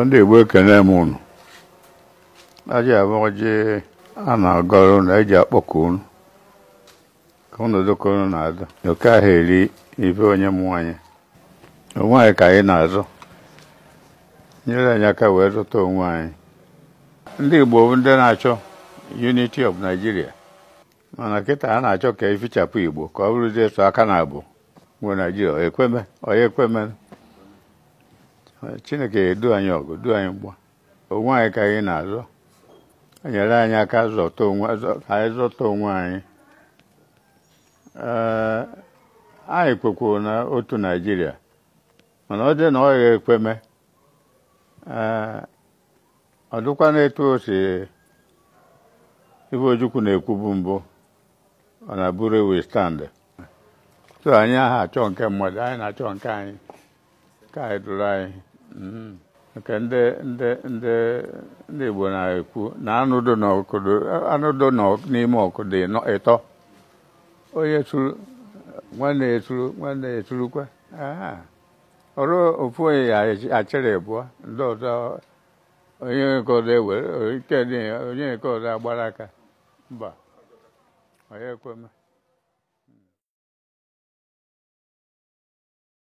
ndị Igbo ekene m unu. Aja abụọ a na-agọrọ na eji akpọkọ unu ka unu dịka unu na-azụ oke ahụ eri ife onye m nwanyị onwe anyị ka anyị na-azụ nyere anyị aka wee zụta onwe anyị. Ndị Igbo bụ ndị na-achọ unity of Nigeria, mana kịta ha na-achọ ka efichapụ Igbo ka ọ bụrụzie so aka na abụ nwe Nigeria onye ekweme. Chineke edu anyị ọgụ du anyị mgba, onwe anyị ka anyị na-azụ, nyere anyị aka ka anyị zọta onwe anyị. Anyị kwekwuru na otu Nigeria, mana ọ dị na ọ ga-ekweme ọ dịkwa na-etu o si ife Ojukwu na-ekwubu mbụ ọ na-bụrụ we stand. So anyị aha achọ nke mmadụ, anyị na-achọ nke anyị ka anyị dụrụ anyị. Nke ndị Igbo na-ekwu na anụ dị n'ime ọkụ dị ịtọ, onye suru nwanne esuru nwanne esurukwa. Ọrụ ofu onye ya achịrị abụọ, ndị ọzọ onye nke ọzọ ewere onye nke ọzọ agbara aka. Mba, onye ekweme.